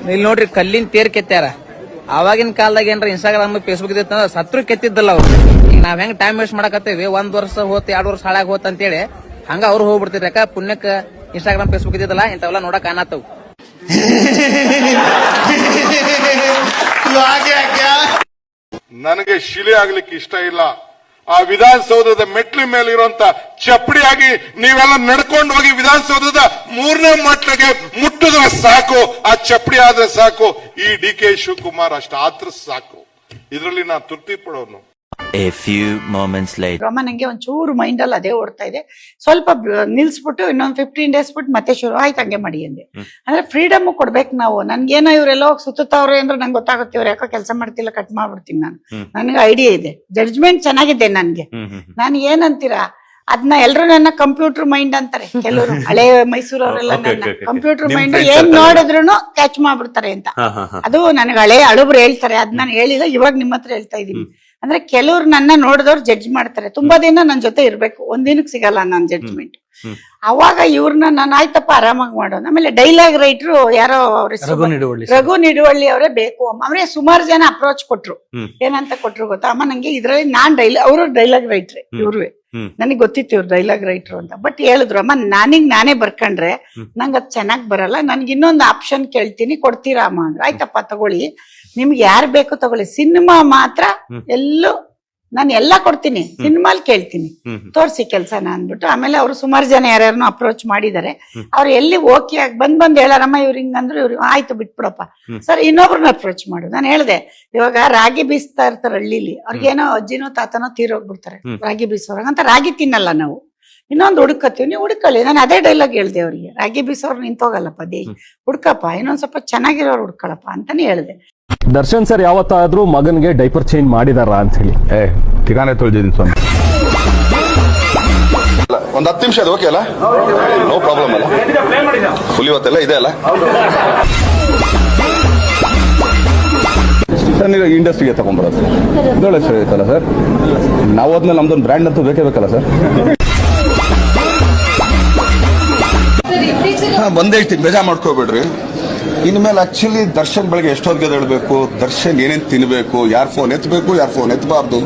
ಇಲ್ಲಿ ನೋಡ್ರಿ ಕಲ್ಲಿನ ತೇರ್ ಕೆತ್ತಾರ. ಅವಾಗಿನ ಕಾಲದಾಗ ಏನ್ರ ಇನ್ಸ್ಟಾಗ್ರಾಮ್ ಫೇಸ್ಬುಕ್ ಇದ್ದ ಸತ್ರು ಕೆತ್ತಿದ್ದಲ್ಲ ಅವ್ರು. ಈಗ ನಾವ್ ಹೆಂಗ್ ಟೈಮ್ ವೇಸ್ಟ್ ಮಾಡಕತ್ತೇವಿ, 1 ವರ್ಷ ಹೋತ್ 2 ವರ್ಷ ಹಾಳಾಗ ಹೋತ್ ಅಂತೇಳಿ ಹಂಗ ಅವ್ರು ಹೋಗ್ಬಿಡ್ತಿರ್. ಯಾಕ ಪುಣ್ಯಕ್ಕ ಇನ್ಸ್ಟಾಗ್ರಾಮ್ ಫೇಸ್ಬುಕ್ ಇದ್ದಿದ್ದಲ್ಲ ಇಂಥವೆಲ್ಲ ನೋಡಕ್ ಕಾಣತ್ತವು. ನನಗೆ ಶಿಲೆ ಆಗ್ಲಿಕ್ಕೆ ಇಷ್ಟ ಇಲ್ಲ. ಆ ವಿಧಾನಸೌಧದ ಮೆಟ್ಲ ಮೇಲೆ ಇರುವಂತ ಚಪ್ಪಡಿಯಾಗಿ ನೀವೆಲ್ಲ ನಡ್ಕೊಂಡು ಹೋಗಿ ವಿಧಾನಸೌಧದ 3ನೇ ಮಟ್ಲಿಗೆ ಮುಟ್ಟಿದ್ರೆ ಸಾಕು, ಆ ಚಪ್ಪಡಿ ಆದ್ರೆ ಸಾಕು. ಈ DK ಶಿವಕುಮಾರ್ ಅಷ್ಟ ಆದ್ರೆ ಸಾಕು. ಇದರಲ್ಲಿ ನಾ ತೃಪ್ತಿ ಪಡೋನು. A few moments later. ನಂಗೆ ಒಂಚೂರು ಮೈಂಡ್ ಅಲ್ಲಿ ಅದೇ ಓಡ್ತಾ ಇದೆ. ಸ್ವಲ್ಪ ನಿಲ್ಸ್ಬಿಟ್ಟು ಇನ್ನೊಂದು 15 ಡೇಸ್ ಬಿಟ್ಟು ಮತ್ತೆ ಶುರು ಆಯ್ತು ಹಂಗೆ ಮಾಡಿ ಅಂದೆ. ಅಂದ್ರೆ ಫ್ರೀಡಮ್ ಕೊಡ್ಬೇಕು ನಾವು. ನನ್ಗೇನೋ ಇವರೆಲ್ಲ ಹೋಗಿ ಸುತ್ತವ್ರೆ ಅಂದ್ರೆ ನಂಗೆ ಗೊತ್ತಾಗುತ್ತೆ ಇವ್ರು ಯಾಕೋ ಕೆಲಸ ಮಾಡ್ತಿಲ್ಲ, ಕಟ್ ಮಾಡ್ಬಿಡ್ತೀನಿ ನಾನು. ನನ್ಗೆ ಐಡಿಯಾ ಇದೆ, ಜಡ್ಜ್ಮೆಂಟ್ ಚೆನ್ನಾಗಿದೆ ನನ್ಗೆ. ನಾನು ಏನಂತೀರಾ ಅದನ್ನ ಎಲ್ರು ನನ್ನ ಕಂಪ್ಯೂಟರ್ ಮೈಂಡ್ ಅಂತಾರೆ ಕೆಲವರು. ಹಳೆ ಮೈಸೂರವರೆಲ್ಲ ನನ್ನ ಕಂಪ್ಯೂಟರ್ ಮೈಂಡ್ ಏನ್ ನೋಡಿದ್ರು ಕ್ಯಾಚ್ ಮಾಡ್ಬಿಡ್ತಾರೆ ಅಂತ. ಅದು ನನಗೆ ಹಳೆ ಹಳುಬ್ರು ಹೇಳ್ತಾರೆ, ಅದ್ ನಾನು ಹೇಳಿಲ್ಲ, ಇವಾಗ ನಿಮ್ಮ ಹತ್ರ ಹೇಳ್ತಾ ಇದೀನಿ. ಅಂದ್ರೆ ಕೆಲವ್ರು ನನ್ನ ನೋಡಿದವ್ರು ಜಡ್ಜ್ ಮಾಡ್ತಾರೆ. ತುಂಬಾ ದಿನ ನನ್ ಜೊತೆ ಇರ್ಬೇಕು, ಒಂದಿನಕ್ಕೆ ಸಿಗಲ್ಲ ನನ್ ಜಡ್ಜ್ಮೆಂಟ್. ಅವಾಗ ಇವ್ರನ್ನ ನಾನು ಆಯ್ತಪ್ಪ ಆರಾಮಾಗಿ ಮಾಡೋಣ. ಆಮೇಲೆ ಡೈಲಾಗ್ ರೈಟ್ರು ಯಾರೋ ರಘು ನಿಡುವಳ್ಳಿ ಅವರೇ ಬೇಕು ಅಮ್ಮ. ಅವರೇ ಸುಮಾರು ಜನ ಅಪ್ರೋಚ್ ಕೊಟ್ರು. ಏನಂತ ಕೊಟ್ರು ಗೊತ್ತಾ ಅಮ್ಮ, ನಂಗೆ ಇದ್ರಲ್ಲಿ ಅವರು ಡೈಲಾಗ್ ರೈಟ್ರೆ, ಇವ್ರುವೆ ನನಗ್ ಗೊತ್ತಿತ್ತು ಇವ್ರು ಡೈಲಾಗ್ ರೈಟ್ರು ಅಂತ. ಬಟ್ ಹೇಳಿದ್ರು ಅಮ್ಮ ನಾನೇ ಬರ್ಕೊಂಡ್ರೆ ನಂಗೆ ಅದ್ ಚೆನ್ನಾಗ್ ಬರಲ್ಲ, ನನ್ಗೆ ಇನ್ನೊಂದು ಆಪ್ಷನ್ ಕೇಳ್ತೀನಿ ಕೊಡ್ತೀರಾ ಅಮ್ಮ ಅಂದ್ರೆ. ಆಯ್ತಪ್ಪ ತಗೊಳ್ಳಿ, ನಿಮ್ಗೆ ಯಾರು ಬೇಕು ತಗೊಳ್ಳಿ, ಸಿನಿಮಾ ಮಾತ್ರ ಎಲ್ಲೂ ನಾನು ಎಲ್ಲಾ ಕೊಡ್ತೀನಿ, ಸಿನಿಮಾಲ್ ಕೇಳ್ತೀನಿ, ತೋರ್ಸಿ ಕೆಲ್ಸನ ಅಂದ್ಬಿಟ್ಟು. ಆಮೇಲೆ ಅವ್ರು ಸುಮಾರು ಜನ ಯಾರ್ಯಾರನ್ನೂ ಅಪ್ರೋಚ್ ಮಾಡಿದ್ದಾರೆ. ಅವ್ರು ಎಲ್ಲಿ ಓಕೆ ಆಗಿ ಬಂದ್ ಹೇಳಾರಮ್ಮ ಇವ್ರು ಹಿಂಗಂದ್ರು, ಇವ್ರು ಆಯ್ತು ಬಿಟ್ಬಿಡಪ್ಪ ಸರ್ ಇನ್ನೊಬ್ರನ್ನ ಅಪ್ರೋಚ್ ಮಾಡು. ನಾನು ಹೇಳ್ದೆ ಇವಾಗ ರಾಗಿ ಬೀಸ್ತಾ ಇರ್ತಾರೆ ಹಳ್ಳಿಲಿ, ಅವ್ರಿಗೇನೋ ಅಜ್ಜಿನೋ ತಾತನೋ ತೀರೋಗ್ಬಿಡ್ತಾರೆ, ರಾಗಿ ಬೀಸೋರ್ಗ ಅಂತ ರಾಗಿ ತಿನ್ನಲ್ಲ ನಾವು, ಇನ್ನೊಂದು ಹುಡುಕತ್ತೀವಿ, ನೀವು ಹುಡುಕಲ್ಲಿ. ನಾನು ಅದೇ ಡೈಲಾಗ್ ಹೇಳ್ದೆ ಅವ್ರಿಗೆ, ರಾಗಿ ಬೀಸೋರು ನಿಂತೋಗಲ್ಲಪ್ಪ ದೇ ಹುಡ್ಕಪ್ಪ, ಇನ್ನೊಂದ್ ಸ್ವಲ್ಪ ಚೆನ್ನಾಗಿರೋರು ಹುಡ್ಕೊಳಪ್ಪ ಅಂತಾನೆ ಹೇಳ್ದೆ. ದರ್ಶನ್ ಸರ್ ಯಾವತ್ತಾದ್ರೂ ಮಗನ್ಗೆ ಡೈಪರ್ ಚೇಂಜ್ ಮಾಡಿದಾರ ಅಂತ ಹೇಳಿ ಠಿಕಾನೆ ತೊಳೆದಿದ್ದೀನಿ ಸ್ವಾಮಿ. ಒಂದು 10 ನಿಮಿಷ ಅದು ಓಕೆ ಅಲ್ಲ, ನೋ ಪ್ರಾಬ್ಲಮ್ ಅಲ್ಲ, ಫುಲ್ ಇವತ್ತೆಲ್ಲ ಇದೆ ಅಲ್ಲ ಸರ್. ನೀವು ಇಂಡಸ್ಟ್ರಿಗೆ ತಗೊಂಡ್ಬರೋದು ಒಳ್ಳೆ ಸರ್ ಐತಲ್ಲ ಸರ್. ನಾವು ಹೋದ್ಮೇಲೆ ನಮ್ದೊಂದು ಬ್ರ್ಯಾಂಡ್ ಅಂತೂ ಬೇಕೇ ಬೇಕಲ್ಲ ಸರ್. ಬಂದೇ ಹೇಳ್ತೀನಿ, ಬೇಜಾರು ಮಾಡ್ಕೋಬೇಡ್ರಿ. ಇನ್ಮೇಲೆ ಆಕ್ಚುಲಿ ದರ್ಶನ್ ಬೆಳಗ್ಗೆ ಎಷ್ಟೊತ್ತಿಗೆ ಹೇಳಬೇಕು, ದರ್ಶನ್ ಏನೇನು ತಿನ್ಬೇಕು, ಯಾರ್ ಫೋನ್ ಎತ್ತಬೇಕು, ಯಾರ್ ಫೋನ್ ಎತ್ತಬಾರ್ದು,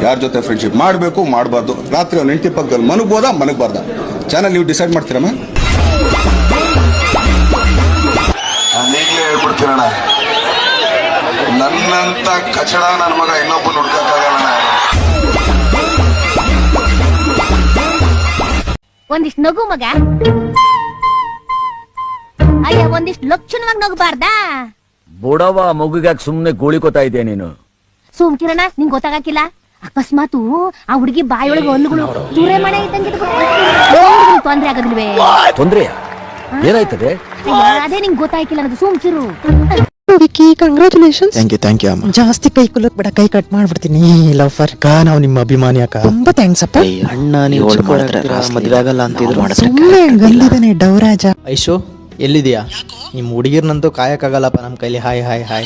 ಯಾರ ಜೊತೆ ಫ್ರೆಂಡ್ಶಿಪ್ ಮಾಡಬೇಕು ಮಾಡಬಾರ್ದು, ರಾತ್ರಿ ಅವ್ನ ಹೆಂಡತಿ ಪಕ್ಕದಲ್ಲಿ ಮನಗ್ಬೋದಾ ಮನಗಬಾರ್ದ, ಚಾನಲ್ ನೀವು ಡಿಸೈಡ್ ಮಾಡ್ತೀರಮ್ಮ. ಈಗಲೇ ಹೇಳ್ಬಿಡ್ತೀರಣ್ಣ, ನನ್ನಂತ ಕಚಡ ನನ್ನ ಮಗ ಇನ್ನೊಬ್ಬ ನೋಡ್ಕೊಕ್ಕಾಗಲ್ಲ. ಒಂದಿಷ್ಟು ನಗು ಮಗ, ಅಯ್ಯ ಒಂದಿಷ್ಟು ಲಕ್ಷಣವಾಗಿ ನಗಬಾರ್ದಾ? ಬುಡವ ಮಗುಗಾಕ್ ಸುಮ್ನೆ ಗೋಳಿಕೋತಾ ಇದೆಯಾ ನೀನು? ಸುಮ್ಕಿರಣ, ನಿಂಗ್ ಗೊತ್ತಾಗಕ್ಕಿಲ್ಲ. ಅಕಸ್ಮಾತ್ ಆ ಹುಡುಗಿ ಬಾಯೊಳಗೆ ಹಲ್ಲುಗಳು ತುರೆ ಮನೆ ಇದ್ದಂಗೆ ತೊಂದ್ರೆ ಆಗದಿಲ್ವೇ? ತೊಂದ್ರೆ ಏನಾಯ್ತದೆ? ಅದೇ ನಿಂಗ್ ಗೊತ್ತಾಯ್ಕಿಲ್ಲ ಅನ್ನೋದು, ಸುಮ್ಕಿರು. ವಿಕಿ ಕಂಗ್ರಾಚುಲೇಷನ್ಸ್. ಥ್ಯಾಂಕ್ ಯು ಅಮ್ಮ. ಜಾಸ್ತಿ ಕೈ ಕುಲಕ್ ಬೇಡ, ಕೈ ಕಟ್ ಮಾಡ್ಬಿಡ್ತೀನಿ. ಲವ್ ಫರ್ ಕಾ, ನಾವು ನಿಮ್ಮ ಅಭಿಮಾನಿ ಅಕ್ಕ. ತುಂಬಾ ಥ್ಯಾಂಕ್ಸ್ ಅಪ್ಪ. ಅಣ್ಣ ನೀವು ಮದ್ವೆ ಆಗಲ್ಲ ಅಂತಿದ್ರು, ಸುಮ್ಮನೆ ಗಂದಿದ್ದಾನೆ ಡವರಾಜ. ಐಶು ಎಲ್ಲಿದ್ಯಾ? ನಿಮ್ ಹುಡುಗಿರ್ನಂತೂ ಕಾಯಕ್ಕಾಗಲ್ಲಪ್ಪ ನಮ್ಮ ಕೈಲಿ. Hi hi hi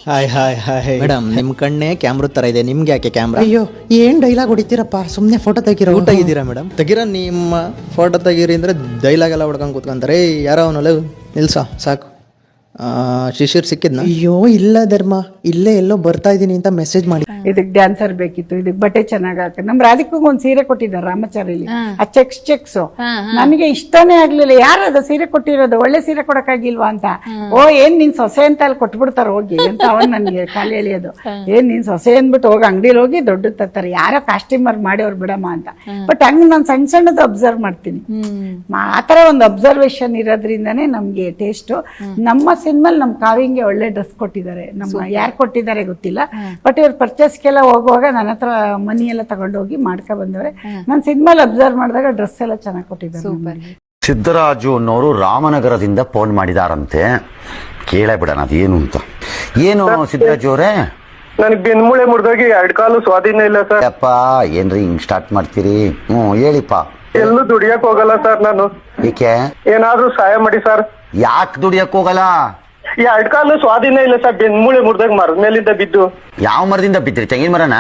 hi hi hi. Madam ನಿಮ್ ಕಣ್ಣೆ ಕ್ಯಾಮ್ರಾ ತರ ಇದೆ, ನಿಮ್ಗೆ ಯಾಕೆ ಕ್ಯಾಮ್ರಾ? ಅಯ್ಯೋ ಏನ್ ಡೈಲಾಗ್ ಹೊಡಿತೀರಪ್ಪ, ಸುಮ್ನೆ ಫೋಟೋ ತೆಗಿರೋ. ಊಟ ಇದ್ದೀರಾ ಮೇಡಮ್? ತೆಗಿರ, ನಿಮ್ಮ ಫೋಟೋ ತೆಗೀರಿ ಅಂದ್ರೆ ಡೈಲಾಗ್ ಎಲ್ಲ ಹೊಡ್ಕೊಂಡ್ ಕೂತ್ಕೊಂತಾರೆ. ಯಾರೋ ಅವನಲ್ಲ ನಿಲ್ಸ ಸಾಕು. ಶಿಶಿರ್ ಸಿಕ್ಕಿದ್ನ? ಅಯ್ಯೋ ಇಲ್ಲ ಧರ್ಮ, ಇಲ್ಲೇ ಎಲ್ಲೋ ಬರ್ತಾ ಇದೀನಿ ಅಂತ ಮೆಸೇಜ್ ಮಾಡಿ. ಇದಕ್ ಡ್ಯಾನ್ಸರ್ ಬೇಕಿತ್ತು, ಇದಕ್ ಬಟ್ಟೆ ಚೆನ್ನಾಗ್ ಹಾಕ. ನಮ್ ರಾಧಿಕೂ ಒಂದ್ ಸೀರೆ ಕೊಟ್ಟಿದ್ದಾರೆ ರಾಮಚಾರಿಲಿ, ಆ ಚೆಕ್ಸ್ ನನಗೆ ಇಷ್ಟನೇ ಆಗ್ಲಿಲ್ಲ. ಯಾರದ ಸೀರೆ ಕೊಟ್ಟಿರೋದು, ಒಳ್ಳೆ ಸೀರೆ ಕೊಡಕ್ಕಾಗಿಲ್ವಾ ಅಂತ. ಓ ಏನ್ ನಿನ್ ಸೊಸೆ ಅಂತ ಅಲ್ಲಿ ಕೊಟ್ಬಿಡ್ತಾರ ಹೋಗಿ ಅಂತ ಅವನ್ ನನ್ಗೆ ಖಾಲಿ ಎಳಿಯೋದು. ಏನ್ ನಿನ್ ಸೊಸೆ ಅಂದ್ಬಿಟ್ಟು ಹೋಗಿ ಅಂಗಡಿಲಿ ಹೋಗಿ ದೊಡ್ಡ ತರ್ತಾರೆ, ಯಾರೋ ಕಾಸ್ಟ್ಯೂಮರ್ ಮಾಡಿ ಅವ್ರು ಬಿಡಮ್ಮ ಅಂತ. ಬಟ್ ಹಂಗ ನಾನ್ ಸಣ್ಣ ಸಣ್ಣದು ಅಬ್ಸರ್ವ್ ಮಾಡ್ತೀನಿ. ಆತರ ಒಂದು ಅಬ್ಸರ್ವೇಷನ್ ಇರೋದ್ರಿಂದಾನೇ ನಮ್ಗೆ ಟೇಸ್ಟ್. ನಮ್ಮ ಸಿನಿಮಲ್ ನಮ್ ಕಾವಿಂಗೆ ಒಳ್ಳೆ ಡ್ರೆಸ್ ಕೊಟ್ಟಿದ್ದಾರೆ. ನಮ್ಮ ಯಾರು ಕೊಟ್ಟಿದ್ದಾರೆ ಗೊತ್ತಿಲ್ಲ, ಬಟ್ ಇವ್ರು ಪರ್ಚೇಸ್ಗೆಲ್ಲ ಹೋಗುವಾಗ ನನ್ನ ಹತ್ರ ಮನಿ ಎಲ್ಲ ತಗೊಂಡೋಗಿ ಮಾಡ್ಕೊ ಬಂದವ್ರೆ. ನಾನು ಸಿನಿಮಾಲ್ ಅಬ್ಸರ್ವ್ ಮಾಡಿದಾಗ ಡ್ರೆಸ್ ಎಲ್ಲ ಚೆನ್ನಾಗಿ ಕೊಟ್ಟಿದ್ದಾರೆ. ಸಿದ್ದರಾಜು ಅನ್ನೋರು ರಾಮನಗರದಿಂದ ಫೋನ್ ಮಾಡಿದಾರಂತೆ, ಕೇಳೇ ಬಿಡೋಣ ಅದೇನು ಅಂತ. ಏನು ಸಿದ್ದರಾಜು ಅವರೇ? ನನಗೆ ಬೆನ್ಮೂಳೆ ಮುರಿದೋಗಿ 2 ಕಾಲು ಸ್ವಾಧೀನ ಇಲ್ಲ ಸರ್. ಅಪ್ಪ ಏನ್ರಿ ಹಿಂಗ್ ಸ್ಟಾರ್ಟ್ ಮಾಡ್ತೀರಿ? ಹೇಳಿಪ್ಪ. ಎಲ್ಲೂ ದುಡಿಯಕ್ ಹೋಗಲ್ಲ ಸರ್ ನಾನು. ಏಕೆ? ಏನಾದ್ರೂ ಸಹಾಯ ಮಾಡಿ ಸರ್. ಯಾಕೆ ದುಡಿಯಕ್ ಹೋಗಲ್ಲ? 2 ಕಾಲು ಸ್ವಾಧೀನ ಇಲ್ಲ ಸರ್, ಬೆನ್ಮೂಳೆ ಮುರಿದಾಗ ಮರದ ಮೇಲಿಂದ ಬಿದ್ದು. ಯಾವ ಮರದಿಂದ ಬಿದ್ರಿ? ತೆಂಗಿನ ಮರನಾ?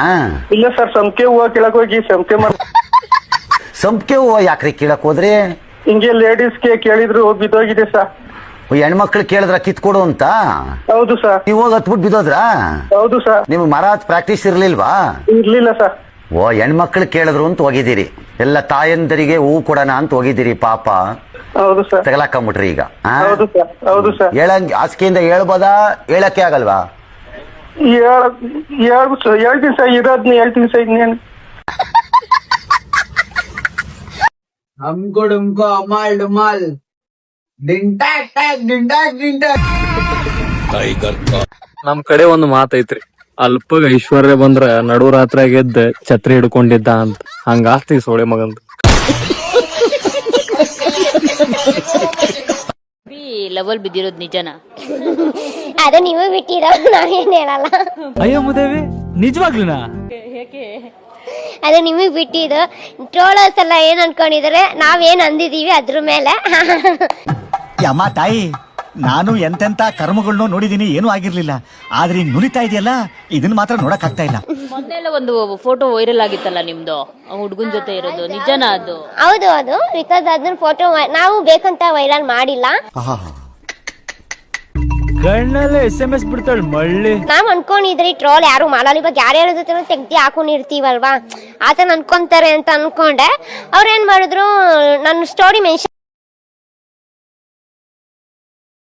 ಇಲ್ಲ ಸರ್, ಸಂಪಿಗೆ ಹೂವ ಕೀಳಕ್ ಹೋಗಿ ಸಂಪಿಗೆ ಮರ. ಸಂಪಿಗೆ ಹೂವ ಯಾಕ್ರಿ ಕೀಳಕ್ ಹೋದ್ರಿ? ಹಿಂಗೆ ಲೇಡೀಸ್ಗೆ ಕೇಳಿದ್ರು ಬಿದ್ದೋಗಿದೆ ಸರ್. ಹೆಣ್ಮಕ್ಳು ಕೇಳಿದ್ರ ಕಿತ್ಕೊಡು ಅಂತ? ಹೌದು ಸರ್. ನೀವು ಹೋಗಿ ಹತ್ಬಿಟ್ಟು ಬಿದ್ದೋದ್ರ? ಹೌದು ಸರ್. ನಿಮ್ಗೆ ಮರ ಪ್ರಾಕ್ಟೀಸ್ ಇರ್ಲಿಲ್ವಾ? ಇರ್ಲಿಲ್ಲ ಸರ್. ಓ, ಹೆಣ್ಮಕ್ಳು ಕೇಳಿದ್ರು ಅಂತ ಹೋಗಿದ್ದೀರಿ. ಎಲ್ಲ ತಾಯಂದರಿಗೆ ಹೂ ಕೊಡೋಣ ಅಂತ ಹೋಗಿದ್ದೀರಿ ಪಾಪ. ಹೌದು ಸರ್. ತಗಲಾಕೊಂಬಿಟ್ರಿ ಈಗ. ಹೌದು ಸರ್. ಹೌದು ಸರ್. ಹಾಸಿಗೆಯಿಂದ ಹೇಳ್ಬೋದಾ? ಹೇಳಕ್ಕೆ ಆಗಲ್ವಾ? ಹೇಳ್ತೀನಿ ಸರ್, ಇರೋದ್ನ ಹೇಳ್ತೀನಿ ಸರ್. ಇನ್ನೇನು हमको डुमको अमाल डुमाल ಡಿಂಟಾಕ್ ಟಾಕ್ ಡಿಂಟಾಕ್ ಡಿಂಟಾಕ್. ನಮ್ ಕಡೆ ಒಂದು ಮಾತೈತ್ರಿ, ಅಲ್ಪಗ ಐಶ್ವರ್ಯ ಬಂದ್ರ ನಡು ರಾತ್ರಿಯಾಗ ಎದ್ದ ಛತ್ರಿ ಹಿಡ್ಕೊಂಡಿದ್ದ ಅಂತ. ಹಂಗಾಸ್ತಿ ಸೋಳೆ ಮಗಂದು. ಲವಲ್ ಬಿದ್ದಿರೋದ್ ನಿಜನ? ಅದು ನೀವು ಬಿಟ್ಟಿರೋ, ನಾವೇನ್ ಹೇಳಲ್ಲ. ಅಯ್ಯೋ ಮುದೇವಿ, ನಿಜವಾಗ್ಲೂನಾ? ಅದು ನಿಮಗ್ ಬಿಟ್ಟಿದ್ದು. ಟ್ರೋಲರ್ಸ್ ಎಲ್ಲ ಏನ್ ಅನ್ಕೊಂಡಿದಾರೆ, ನಾವೇನ್ ಅಂದಿದೀವಿ ಅದ್ರ ಮೇಲೆ. ಅಮ್ಮ ತಾಯಿ, ನಾನು ಎಂತೆಂತ ಕರ್ಮಗಳನ್ನು ನೋಡಿದೀನಿ, ಏನೂ ಆಗಿರ್ಲಿಲ್ಲ. ಆದ್ರೆ ಹಿಂಗ್ ನುರಿತಾ ಇದೆಯಲ್ಲ, ಇದನ್ನ ಮಾತ್ರ ನೋಡಕ್ ಆಗ್ತಾ ಇಲ್ಲ. ಮೊನ್ನೆಲ್ಲ ಒಂದು ಫೋಟೋ ವೈರಲ್ ಆಗಿತ್ತಲ್ಲ ನಿಮ್ದು, ಹುಡುಗನ್ ಜೊತೆ ಇರೋದು, ನಿಜನಾ ಅದು? ಹೌದು, ಅದು ಬಿಕಾಸ್ ಅದನ್ನ ಫೋಟೋ ನಾವು ಬೇಕಂತ ವೈರಲ್ ಮಾಡಿಲ್ಲ. ಕಣ್ಣಲ್ಲೇ SMS ಬಿಡ್ತಾಳ ಮಳ್ಳಿ. ನಾವ್ ಅನ್ಕೊಂಡಿದ್ರಿ ಟ್ರೋಲ್ ಯಾರು ಮಾಡಲ್ಲ, ಇವಾಗ ಯಾರ್ಯಾರ ಜೊತೆ ತೆಗ್ದಿ ಹಾಕೊಂಡಿರ್ತೀವಲ್ವಾ, ಆತನ ಅನ್ಕೊಂತಾರೆ ಅಂತ ಅನ್ಕೊಂಡೆ. ಅವ್ರ ಏನ್ ಮಾಡಿದ್ರು, ನನ್ನ ಸ್ಟೋರಿ ಮೆನ್ಷನ್